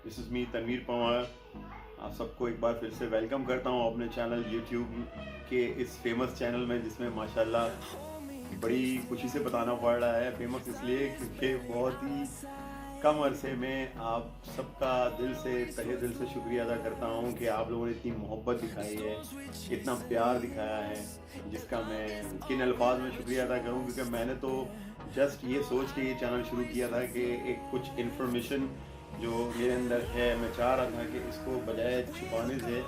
This is me Tanveer Panwar. आप सबको एक बार फिर से वेलकम करता हूँ अपने चैनल यूट्यूब के इस फेमस चैनल में, जिसमें माशाल्लाह बड़ी खुशी से बताना पड़ रहा है। फेमस इसलिए क्योंकि बहुत ही कम अरसे में आप सबका दिल से तहे दिल से शुक्रिया अदा करता हूँ कि आप लोगों ने इतनी मोहब्बत दिखाई है, इतना प्यार दिखाया है, जिसका मैं किन अल्फाज में शुक्रिया अदा करूँ। क्योंकि मैंने तो जस्ट ये सोच के ये चैनल शुरू किया था कि एक कुछ इन्फॉर्मेशन जो मेरे अंदर है, मैं चाह रहा था कि इसको बजाय छुपाने से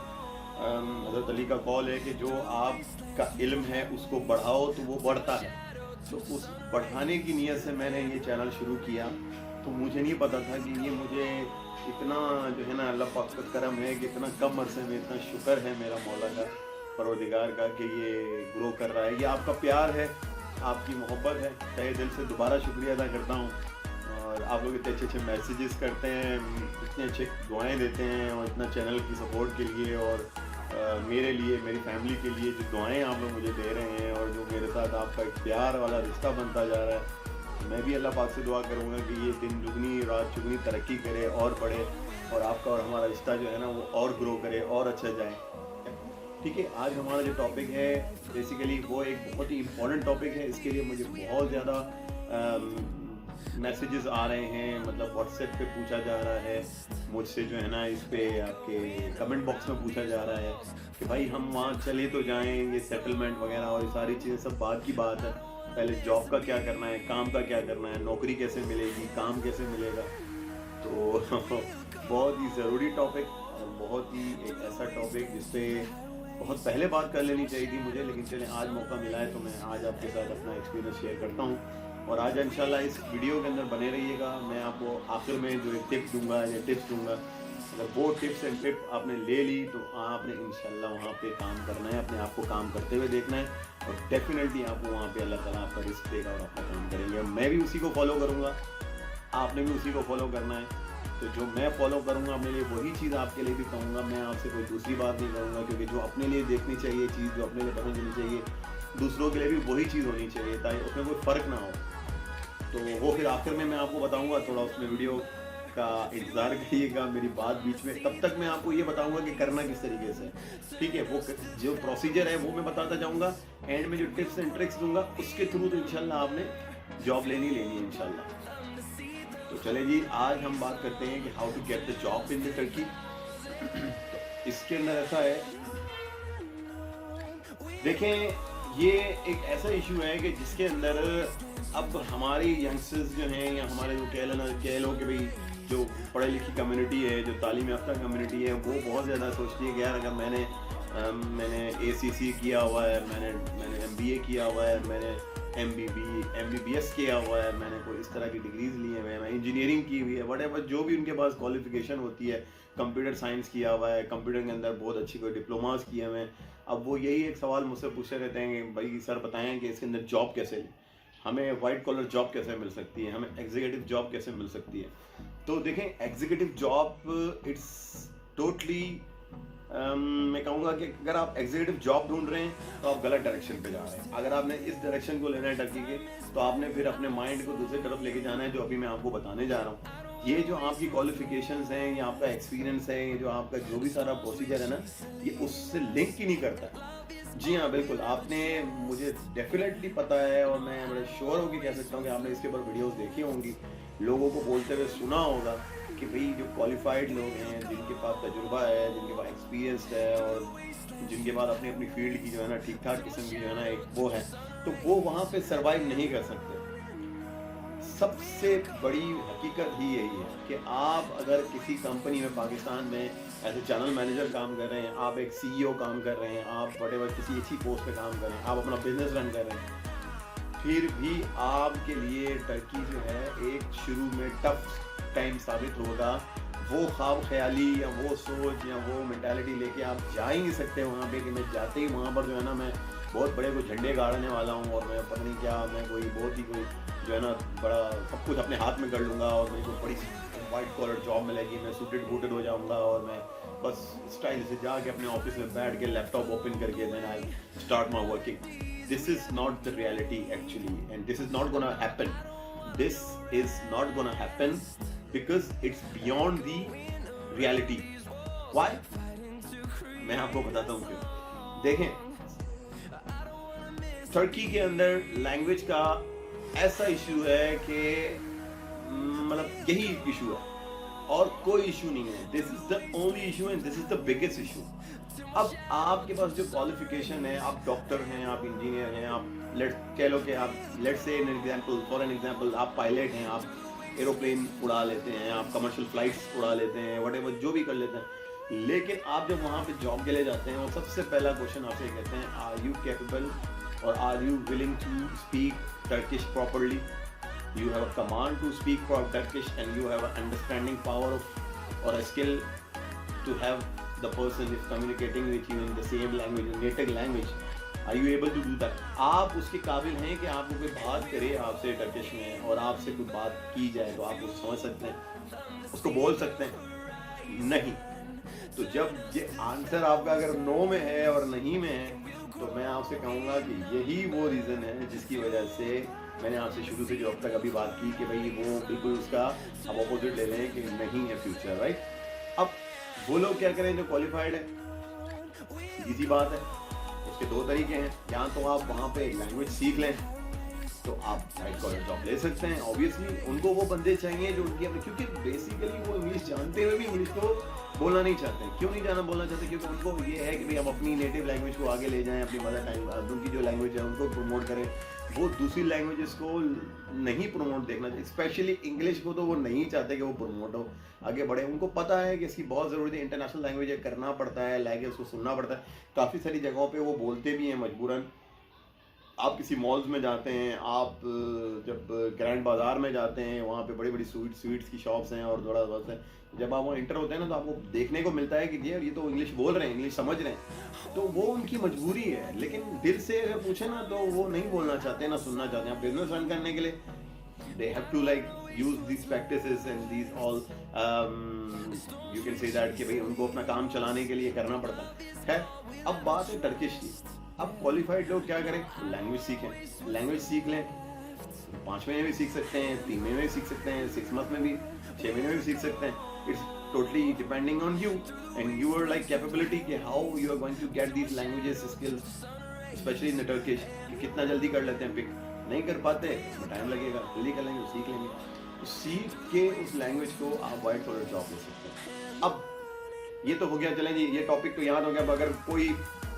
हज़रत अली का कौल है कि जो आपका इल्म है उसको बढ़ाओ तो वो बढ़ता है। तो उस बढ़ाने की नीयत से मैंने ये चैनल शुरू किया। तो मुझे नहीं पता था कि ये मुझे इतना जो है ना अल्लाह पाक का करम है कि इतना कम अरसे में इतना शुक्र है मेरा मौला का, परवरदिगार का, कि ये ग्रो कर रहा है। ये आपका प्यार है, आपकी मोहब्बत है। तहे दिल से दोबारा शुक्रिया अदा करता हूँ। और आप लोग इतने अच्छे अच्छे मैसेजेस करते हैं, इतने अच्छे दुआएं देते हैं, और इतना चैनल की सपोर्ट के लिए और मेरे लिए, मेरी फैमिली के लिए जो दुआएं आप लोग मुझे दे रहे हैं, और जो मेरे साथ आपका एक प्यार वाला रिश्ता बनता जा रहा है। मैं भी अल्लाह पाक से दुआ करूँगा कि ये दिन दुगनी रात चुगनी तरक्की करे और बढ़े, और आपका और हमारा रिश्ता जो है ना वो और ग्रो करे और अच्छा जाए। ठीक है, आज हमारा जो टॉपिक है बेसिकली वो एक बहुत ही इम्पोर्टेंट टॉपिक है। इसके लिए मुझे बहुत ज़्यादा मैसेजेस आ रहे हैं, मतलब व्हाट्सएप पे पूछा जा रहा है मुझसे, जो है ना इस पे आपके कमेंट बॉक्स में पूछा जा रहा है कि भाई हम वहाँ चले तो जाएं, ये सेटलमेंट वगैरह और ये सारी चीज़ें सब बात की बात है। पहले जॉब का क्या करना है, काम का क्या करना है, नौकरी कैसे मिलेगी, काम कैसे मिलेगा। तो बहुत ही ज़रूरी टॉपिक और बहुत ही एक ऐसा टॉपिक जिस पे बहुत पहले बात कर लेनी चाहिए थी मुझे, लेकिन चलें आज मौका मिला है तो मैं आज आपके साथ अपना एक्सपीरियंस शेयर करता हूँ। और आज इंशाल्लाह इस वीडियो के अंदर बने रहिएगा। मैं आपको आखिर में जो एक टिप दूंगा या टिप्स दूंगा, अगर वो टिप्स एंड टिप आपने ले ली तो आपने इंशाल्लाह वहाँ पे काम करना है, अपने आप को काम करते हुए देखना है, और डेफिनेटली आपको वहाँ पे अल्लाह ताला आपका रिस्क देगा और आपका काम करेंगे। मैं भी उसी को फॉलो करूँगा, आपने भी उसी को फॉलो करना है। तो जो मैं फॉलो करूँगा अपने लिए वही चीज़ आपके लिए भी कहूँगा। मैं आपसे कोई दूसरी बात नहीं करूँगा, क्योंकि जो अपने लिए देखनी चाहिए चीज़, जो अपने लिए पसंद होनी चाहिए, दूसरों के लिए भी वही चीज़ होनी चाहिए, ताकि उसमें कोई फ़र्क ना हो। तो वो फिर आखिर में मैं आपको बताऊंगा, थोड़ा उसमें वीडियो का इंतज़ार करिएगा मेरी बात बीच में। तब तक मैं आपको ये बताऊंगा कि करना किस तरीके से, ठीक है। वो जो प्रोसीजर है वो मैं बताता जाऊंगा, एंड में जो टिप्स एंड ट्रिक्स दूंगा उसके थ्रू तो इंशाल्लाह आपने जॉब लेनी है इंशाल्लाह। तो चले जी, आज हम बात करते हैं कि how to get the job in the Turkey. तो इसके अंदर ऐसा है, देखें ये एक ऐसा इशू है कि जिसके अंदर अब हमारी यंगस्टर्स जो हैं, या हमारे जो कह लो कि भाई जो पढ़े लिखी कम्युनिटी है, जो तालीम याफ्ता कम्युनिटी है, वो बहुत ज़्यादा सोचती है कि यार अगर मैंने ACC किया हुआ है, मैंने MBA किया हुआ है, मैंने MBBS किया हुआ है, मैंने कोई इस तरह की डिग्रीज ली है, मैं इंजीनियरिंग की हुई है, वट जो भी उनके पास क्वालिफिकेशन होती है, कंप्यूटर साइंस किया हुआ है, कंप्यूटर के अंदर बहुत अच्छी कोई डिप्लोमास किए हुए हैं। अब वो यही एक सवाल मुझसे पूछते रहते हैं कि भाई सर बताएं कि इसके अंदर जॉब कैसे लें, हमें वाइट कॉलर जॉब कैसे मिल सकती है, हमें एग्जीक्यूटिव जॉब कैसे मिल सकती है। तो देखें, एग्जीक्यूटिव जॉब इट्स टोटली, मैं कहूँगा कि अगर आप एग्जीक्यूटिव जॉब ढूंढ रहे हैं तो आप गलत डायरेक्शन पे जा रहे हैं। अगर आपने इस डायरेक्शन को लेना है टर्की के, तो आपने फिर अपने माइंड को दूसरी तरफ लेके जाना है, जो अभी मैं आपको बताने जा रहा हूँ। ये जो आपकी क्वालिफिकेशंस हैं, या आपका एक्सपीरियंस है, ये जो आपका जो भी सारा प्रोसीजर है ना, ये उससे लिंक ही नहीं करता। जी हाँ, बिल्कुल, आपने, मुझे डेफिनेटली पता है और मैं बड़े श्योर होकर कह सकता हूँ कि आपने इसके ऊपर वीडियोस देखी होंगी, लोगों को बोलते हुए सुना होगा कि भाई जो क्वालिफाइड लोग हैं, जिनके पास तजुर्बा है, जिनके पास एक्सपीरियंस है, और जिनके पास अपनी अपनी फील्ड की जो है ना ठीक ठाक किस्म की जो है ना एक वो है, तो वो वहाँ पे सर्वाइव नहीं कर सकते। सबसे बड़ी हकीकत ही यही है कि आप अगर किसी कंपनी में पाकिस्तान में एज ए चैनल मैनेजर काम कर रहे हैं, आप एक CEO काम कर रहे हैं, आप बड़े किसी अच्छी पोस्ट पे काम कर रहे हैं, आप अपना बिजनेस रन कर रहे हैं, फिर भी आपके लिए टर्की जो है एक शुरू में टफ टाइम साबित होगा। वो ख्वाब ख्याली या वो सोच या वो मेंटालिटी लेके आप जा ही नहीं सकते वहाँ पे कि मैं जाते ही वहाँ पर जो है ना मैं बहुत बड़े कोई झंडे गाड़ने वाला हूँ, और मैं पता नहीं क्या, मैं कोई बहुत ही कोई जो है ना बड़ा सब कुछ अपने हाथ में कर लूँगा, और मेरी कोई बड़ी वाइट कॉलर जॉब मिलेगी, मैं सूटेड बूटेड हो जाऊँगा, और मैं बस स्टाइल से जाके अपने ऑफिस में बैठ के लैपटॉप ओपन करके then I start my working. This is not the reality actually, and this is not gonna happen. This is not gonna happen because it's beyond the reality. Why? मैं आपको बताता हूँ क्यों। देखें, टर्की के अंदर language का ऐसा इशू है कि मतलब यही इशू है और कोई इशू नहीं है। This is the only issue and this is the biggest issue. अब आपके पास जो क्वालिफिकेशन है, आप डॉक्टर हैं, आप इंजीनियर हैं, आप कह लो कि आप let's say for an example आप पायलट हैं, आप एरोप्लेन उड़ा लेते हैं, आप कमर्शियल फ्लाइट्स उड़ा लेते हैं, व्हाटएवर जो भी कर लेते हैं, लेकिन आप जब वहाँ पे जॉब के लिए जाते हैं, वो सबसे पहला क्वेश्चन आपसे कहते हैं, आर यू कैपेबल और are you willing to speak Turkish properly? You have a command to speak Turkish and you have an understanding power of or a skill to have the person is communicating with you in the same language, native language. Are you able to do that? आप उसके काबिल हैं कि आपको कोई बात करे आपसे टर्किश में और आपसे कोई बात की जाए तो आप उसको समझ सकते हैं, उसको बोल सकते हैं? नहीं। तो जब ये आंसर आपका अगर नो में है और नहीं में है, तो मैं आपसे कहूँगा कि यही वो रीज़न है जिसकी वजह से मैंने आपसे शुरू से जो अब तक अभी बात की कि भाई वो बिल्कुल उसका अब ऑपोजिट ले लें कि नहीं है फ्यूचर, राइट? अब वो लोग क्या करें जो क्वालिफाइड है? सीधी सी बात है, उसके दो तरीके हैं। या तो आप वहाँ पे लैंग्वेज सीख लें तो आप वाइट कॉलर जॉब ले सकते हैं। ऑब्वियसली उनको वो बंदे चाहिए जो उनकी अपनी, क्योंकि बेसिकली वो इंग्लिश जानते हुए भी इंग्लिश को बोलना नहीं चाहते हैं। क्यों नहीं जाना बोलना चाहते? क्योंकि उनको ये है कि भाई हम अपनी नेटिव लैंग्वेज को आगे ले जाएं, अपनी मदर टंग उनकी जो लैंग्वेज है उनको प्रमोट करें। वो दूसरी लैंग्वेजेस को नहीं प्रमोट देखना चाहिए, स्पेशली इंग्लिश को तो वो नहीं चाहते कि वो प्रमोट हो, आगे बढ़े। उनको पता है कि इसकी बहुत ज़रूरत है, इंटरनेशनल लैंग्वेज है, करना पड़ता है, लैंग्वेज उसको सुनना पड़ता है। काफ़ी सारी जगहों पे वो बोलते भी हैं मजबूरन। आप किसी मॉल्स में जाते हैं, आप जब ग्रैंड बाज़ार में जाते हैं, वहाँ पे बड़ी बड़ी स्वीट्स की शॉप्स हैं और थोड़ा बहुत है, जब आप वहाँ इंटर होते हैं ना तो आपको देखने को मिलता है कि ये तो इंग्लिश बोल रहे हैं, इंग्लिश समझ रहे हैं, तो वो उनकी मजबूरी है। लेकिन दिल से अगर पूछे ना तो वो नहीं बोलना चाहते, ना सुनना चाहते हैं। आप बिजनेस रन करने के लिए they have to like use these practices and these all you can say that कि भाई उनको अपना काम चलाने के लिए करना पड़ता है। अब बात है टर्किश की। अब क्वालिफाइड लोग क्या करें? लैंग्वेज सीखें, लैंग्वेज सीख लें। 5 महीने भी सीख सकते हैं, 3 महीने भी सीख सकते हैं, 6 मंथ में भी, 6 महीने में भी सीख सकते हैं। It's totally depending on you and your like capability कि how you are going to get these languages skills, specially in Turkish, कि कितना जल्दी कर लेते हैं पिक। नहीं कर पाते तो टाइम लगेगा, जल्दी कर लेंगे, सीख लेंगे। तो सीख के उस लैंग्वेज को आप वाइट कॉलर जॉब ले सकते हैं। अब ये तो हो गया, चलें जी, ये टॉपिक तो याद हो गया। अगर कोई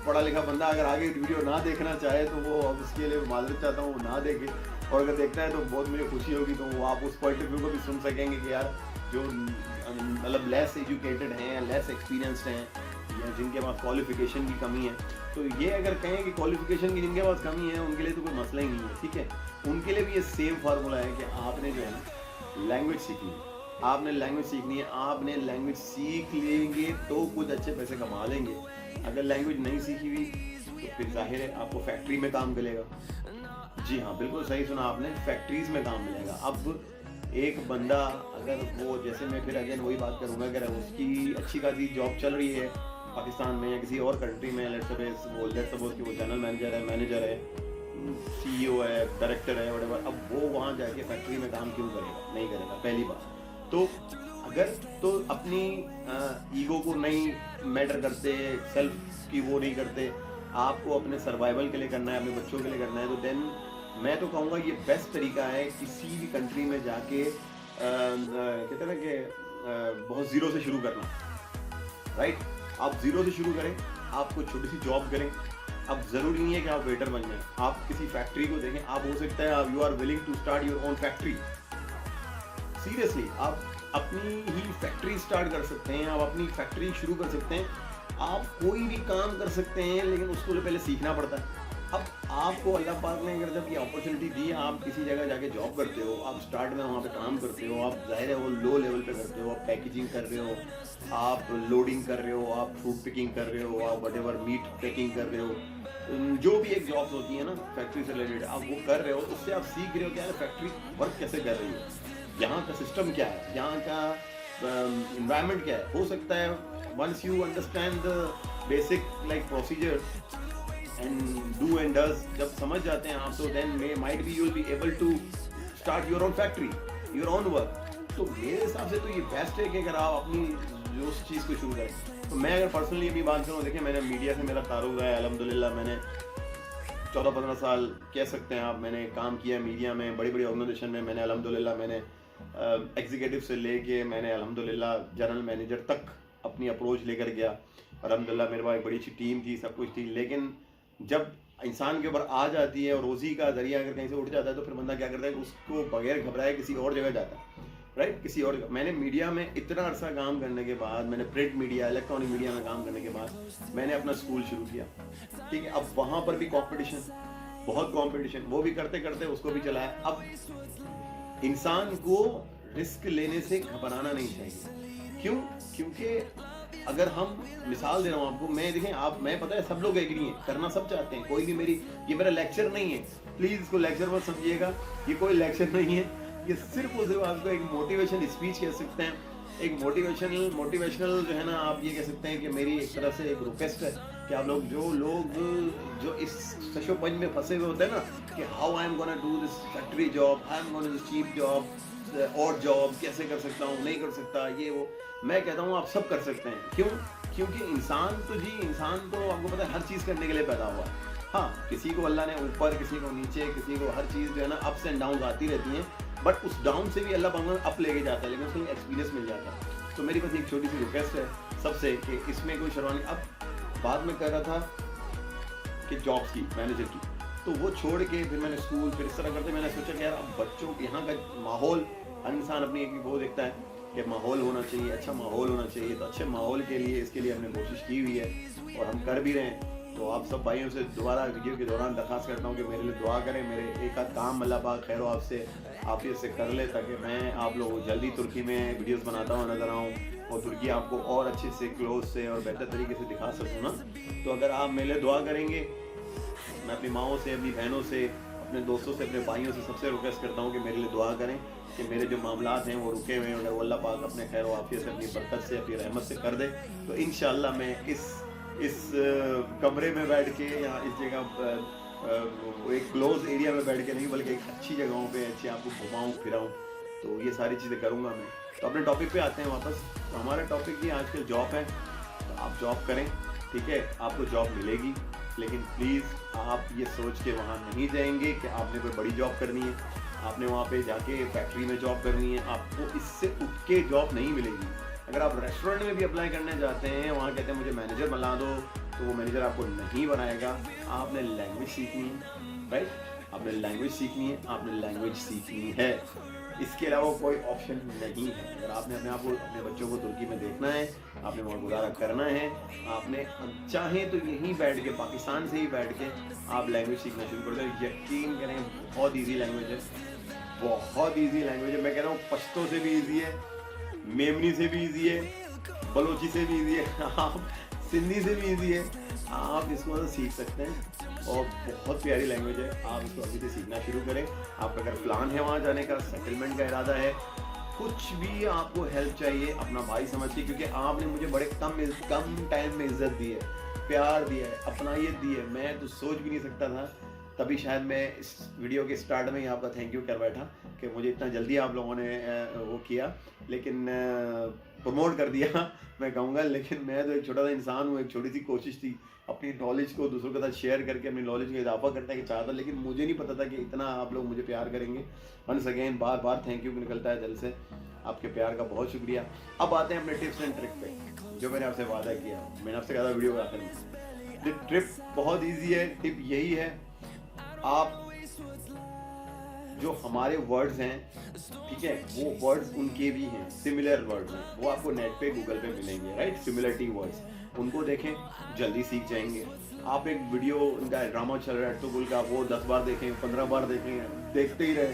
पढ़ा लिखा बंदा अगर आगे वीडियो ना देखना चाहे तो वो अब उसके लिए माजरत चाहता हूँ, वो ना देखे, और अगर देखता है तो बहुत मुझे खुशी होगी, तो वो आप उस पॉइंट ऑफ व्यू को भी सुन सकेंगे कि यार जो मतलब लेस एजुकेटेड हैं, लेस एक्सपीरियंसड हैं, या जिनके पास क्वालिफिकेशन की कमी है, तो ये अगर कहें कि क्वालिफिकेशन की जिनके पास कमी है उनके लिए तो कोई मसला ही नहीं है, ठीक है। उनके लिए भी ये सेम फार्मूला है कि आपने जो है ना लैंग्वेज सीखनी है, आपने लैंग्वेज सीखनी है, आपने लैंग्वेज सीख लेंगे तो कुछ अच्छे पैसे कमा लेंगे। अगर लैंग्वेज नहीं सीखी हुई तो फिर जाहिर है आपको फैक्ट्री में काम मिलेगा। जी हाँ, बिल्कुल सही सुना आपने, फैक्ट्रीज में काम मिलेगा। अब एक बंदा अगर वो, जैसे मैं फिर अगेन वही बात करूँगा, अगर उसकी अच्छी खासी जॉब चल रही है पाकिस्तान में या किसी और कंट्री में, लेट्स सपोज कि वो जनरल मैनेजर है, CEO है, डायरेक्टर है, व्हाटएवर, अब वो वहाँ जाके फैक्ट्री में काम क्यों करेगा? नहीं करेगा, पहली बात। तो अगर तो अपनी ईगो को नहीं मैटर करते, सेल्फ की वो नहीं करते, आपको अपने सर्वाइवल के लिए करना है, अपने बच्चों के लिए करना है, तो देन मैं तो कहूँगा ये बेस्ट तरीका है किसी भी कंट्री में जाके कहते हैं ना कि बहुत ज़ीरो से शुरू करना, राइट? आप ज़ीरो से शुरू करें, आप कोई छोटी सी जॉब करें। अब ज़रूरी नहीं है कि आप वेटर बन जाएं, आप किसी फैक्ट्री को देखें, आप हो सकता है आप you are willing to start your own factory. Seriously आप अपनी ही फैक्ट्री स्टार्ट कर सकते हैं, आप अपनी फैक्ट्री शुरू कर सकते हैं, आप कोई भी काम कर सकते हैं, लेकिन उसको पहले सीखना पड़ता है। अब आपको अल्लाह पाक ने अगर जब ये अपॉर्चुनिटी दी, आप किसी जगह जाके जॉब करते हो, आप स्टार्ट में वहाँ पे काम करते हो, आप जाहिर है वो लो लेवल पे करते हो, आप पैकेजिंग कर रहे हो, आप लोडिंग कर रहे हो, आप फ्रूट पिकिंग कर रहे हो, आप व्हाटएवर मीट पैकिंग कर रहे हो, जो भी एक जॉब्स होती है ना फैक्ट्री से रिलेटेड, आप वो कर रहे हो, उससे आप सीख रहे हो क्या है फैक्ट्री वर्क कैसे कर रही है, यहाँ का सिस्टम क्या है, यहाँ का इन्वायरमेंट क्या है। हो सकता है once you understand the basic like procedure and do and does, जब समझ जाते हैं आप, तो then might be you will be able to start your own factory, your own work. तो मेरे हिसाब से तो ये बेस्ट है कि अगर आप अपनी जो उस चीज़ को शुरू करें। तो मैं अगर पर्सनली अपनी बात करूँ, देखिए मैंने मीडिया से मेरा ताल्लुक़ रहा है अल्हम्दुलिल्लाह। मैंने 14-15 साल कह सकते हैं आप, मैंने काम किया मीडिया में, बड़ी बड़ी ऑर्गेनाइजेशन में। मैंने अल्हम्दुलिल्लाह मैंने एग्जीक्यूटिव से लेके मैंने अल्हम्दुलिल्लाह जनरल मैनेजर तक अपनी अप्रोच लेकर गया। अल्हम्दुलिल्लाह मेरे पास एक बड़ी अच्छी टीम थी, सब कुछ थी। लेकिन जब इंसान के ऊपर आ जाती है और रोज़ी का ज़रिया अगर कहीं से उठ जाता है तो फिर बंदा क्या करता है कि उसको बगैर घबराए किसी और जगह जाता है, राइट, किसी और। मैंने मीडिया में इतना अरसा काम करने के बाद, मैंने प्रिंट मीडिया, इलेक्ट्रॉनिक मीडिया में काम करने के बाद मैंने अपना स्कूल शुरू किया, ठीक है। अब वहाँ पर भी कंपटीशन, बहुत कंपटीशन, वो भी करते करते उसको भी चलाया। अब इंसान को रिस्क लेने से घबराना नहीं चाहिए। क्यों? क्योंकि अगर हम, मिसाल दे रहा हूँ आपको, मैं देखें आप, मैं पता है सब लोग एग्री हैं, करना सब चाहते हैं, कोई भी ये मेरा लेक्चर नहीं है, प्लीज़ इसको लेक्चर मत समझिएगा, ये कोई लेक्चर नहीं है, ये सिर्फ और सिर्फ आपको एक मोटिवेशन स्पीच कह सकते हैं, एक मोटिवेशनल जो है ना, आप ये कह सकते हैं कि मेरी एक तरह से एक रिक्वेस्ट है कि आप लोग जो इस शशोपंज में फंसे हुए होते हैं ना कि how I am gonna do this factory job, I am gonna this cheap job और जॉब, कैसे कर सकता हूँ, नहीं कर सकता, ये वो, मैं कहता हूँ आप सब कर सकते हैं। क्यों? क्योंकि इंसान तो आपको पता है हर चीज़ करने के लिए पैदा हुआ है। हाँ, किसी को अल्लाह ने ऊपर, किसी को नीचे, किसी को हर चीज़ जो है ना अप्स एंड डाउन आती रहती हैं, बट उस डाउन से भी अल्लाह पाक अप लेके जाता है, लेकिन उसको एक्सपीरियंस मिल जाता है। तो मेरी बस एक छोटी सी रिक्वेस्ट है सबसे कि इसमें कोई शर्मानी। अब बात में कर रहा था कि जॉब्स की, मैनेजर की, तो वो छोड़ के फिर मैंने स्कूल, फिर इस तरह करते मैंने सोचा कि यार अब बच्चों के यहाँ का माहौल, हर इंसान अपनी एक वो देखता है कि माहौल होना चाहिए, अच्छा माहौल होना चाहिए। तो अच्छे माहौल के लिए, इसके लिए हमने कोशिश की हुई है और हम कर भी रहे हैं। तो आप सब भाइयों से दोबारा वीडियो के दौरान दरख्वास्त करता हूँ कि मेरे लिए दुआ करें, मेरे एक आध काम अल्लाह पाक खैर आपसे आफियत से कर ले, ताकि मैं आप लोगों को जल्दी तुर्की में वीडियोस बनाता हुआ नजर आऊँ और तुर्की आपको और अच्छे से, क्लोज से और बेहतर तरीके से दिखा सकूँ ना। तो अगर आप मेरे लिए दुआ करेंगे, मैं अपनी माँओं से, अपनी बहनों से, अपने दोस्तों से, अपने भाइयों से सबसे रिक्वेस्ट करता हूँ कि मेरे लिए दुआ करें कि मेरे जो मामलात हैं वो रुके हुए हैं, अगर वो अल्लाह पाक अपने खैर व आफियत से, अपनी बरकत से, अपनी रहमत से कर दे, तो इंशाअल्लाह मैं इस कमरे में बैठ के या इस जगह एक क्लोज एरिया में बैठ के नहीं, बल्कि एक अच्छी जगहों पे अच्छे आपको घुमाऊँ फिराऊँ, तो ये सारी चीज़ें करूँगा मैं। तो अपने टॉपिक पे आते हैं वापस। तो हमारा टॉपिक ये आजकल जॉब है। तो आप जॉब करें, ठीक है, आपको जॉब मिलेगी, लेकिन प्लीज़ आप ये सोच के वहाँ नहीं जाएंगे कि आपने कोई बड़ी जॉब करनी है, आपने वहाँ पे जाके फैक्ट्री में जॉब करनी है। आपको इससे उठ के जॉब नहीं मिलेगी। अगर आप रेस्टोरेंट में भी अप्लाई करने जाते हैं, वहाँ कहते हैं मुझे मैनेजर बना दो, तो वो मैनेजर आपको नहीं बनाएगा। आपने लैंग्वेज सीखनी है, राइट, आपने लैंग्वेज सीखनी है, आपने लैंग्वेज सीखनी है, इसके अलावा कोई ऑप्शन नहीं है। अगर आपने अपने आप को, अपने बच्चों को तुर्की में देखना है, आपने वहाँ गुजारा करना है, आपने चाहें तो यहीं बैठ के, पाकिस्तान से ही बैठ के आप लैंग्वेज सीखना शुरू कर दो। यकीन करें, बहुत ईजी लैंग्वेज है, बहुत ईजी लैंग्वेज है। मैं कह रहा हूँ पश्तो से भी ईजी है, मेमनी से भी ईजी है, बलोची से भी ईजी है, आप सिंधी से भी ईजी है। आप इसको सीख सकते हैं और बहुत प्यारी लैंग्वेज है। आप इसको अभी से सीखना शुरू करें। आपका अगर प्लान है वहाँ जाने का, सेटलमेंट का इरादा है, कुछ भी आपको हेल्प चाहिए, अपना भाई समझ के, क्योंकि आपने मुझे बड़े कम टाइम में इज्जत दी है, प्यार दिया है, अपनाइयत दी है। मैं तो सोच भी नहीं सकता था, तभी शायद मैं इस वीडियो के स्टार्ट में ही आपका थैंक यू कर बैठा कि मुझे इतना जल्दी आप लोगों ने वो किया, लेकिन प्रमोट कर दिया मैं कहूँगा। लेकिन मैं तो एक छोटा सा इंसान हूँ, एक छोटी सी कोशिश थी अपनी नॉलेज को दूसरों के साथ शेयर करके अपनी नॉलेज में इजाफा करने की चाहता, लेकिन मुझे नहीं पता था कि इतना आप लोग मुझे प्यार करेंगे। वंस अगेन बार बार थैंक यू निकलता है दिल से, आपके प्यार का बहुत शुक्रिया। अब आते हैं अपने टिप्स एंड ट्रिक पे, जो मैंने आपसे वादा किया। मैंने आपसे कहा था वीडियो का आखिर में, ट्रिप बहुत ईजी है। टिप यही है, आप जो हमारे वर्ड्स हैं, ठीक है, वो वर्ड्स उनके भी हैं, सिमिलर वर्ड्स हैं, वो आपको नेट पे, गूगल पे मिलेंगे, राइट, सिमिलरिटी वर्ड्स, उनको देखें, जल्दी सीख जाएंगे। आप एक वीडियो, उनका ड्रामा चल रहा है एर्तुगरुल का, वो 10 बार देखें, 15 बार देखें, देखते ही रहे,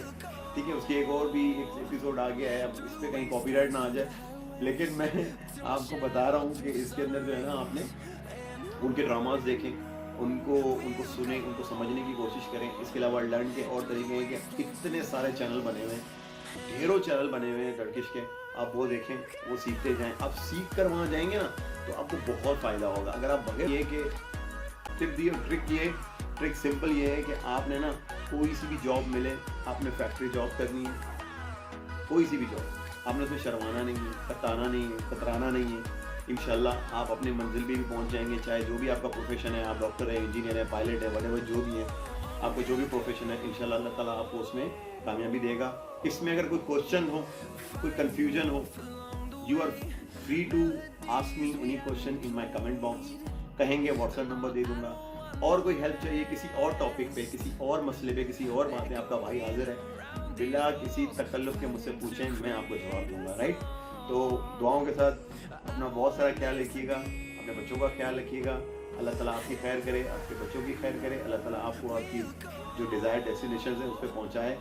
ठीक है। उसकी एक और भी एक एपिसोड आ गया है, अब इस पर कहीं कॉपीराइट ना आ जाए, लेकिन मैं आपको बता रहा हूँ कि इसके अंदर जो है ना, आपने उनके ड्रामास देखें, उनको सुने, उनको समझने की कोशिश करें। इसके अलावा लर्न के और तरीके हैं कि इतने सारे चैनल बने हुए हैं, ढेरों चैनल बने हुए हैं टर्किश के, आप वो देखें, वो सीखते जाएं। आप सीख कर वहाँ जाएंगे ना तो आपको बहुत फ़ायदा होगा। अगर आप बगैर ये कि टिप दी और ट्रिक सिंपल ये है कि आपने ना कोई सी भी जॉब मिले, आपने फैक्ट्री जॉब करनी है, कोई सी भी जॉब, आपने उसमें शर्माना नहीं है, कतराना नहीं है, कतराना नहीं है। इंशाल्लाह आप अपनी मंजिल भी पहुंच जाएंगे, चाहे जो भी आपका प्रोफेशन है, आप डॉक्टर है, इंजीनियर है, पायलट है, वटेवर जो भी है, आपको जो भी प्रोफेशन है, इंशाल्लाह अल्लाह ताला आपको उसमें कामयाबी देगा। इसमें अगर कोई क्वेश्चन हो, कोई कन्फ्यूजन हो, you are free to ask me any question in my comment box. कहेंगे व्हाट्सएप नंबर दे दूंगा। और कोई हेल्प चाहिए किसी और टॉपिक पे, किसी और मसले पे, किसी और बात में, आपका भाई हाजिर है, बिला किसी तकल्लुफ के मुझसे पूछें, मैं आपको जवाब दूंगा। राइट, तो दुआओं के साथ अपना बहुत सारा ख्याल रखिएगा, अपने बच्चों का ख्याल रखिएगा। अल्लाह ताला आपकी खैर करे, आपके बच्चों की खैर करे, अल्लाह ताला आपको आपकी जो डिज़ायर डेस्टिनेशन है उस पर पहुँचाए।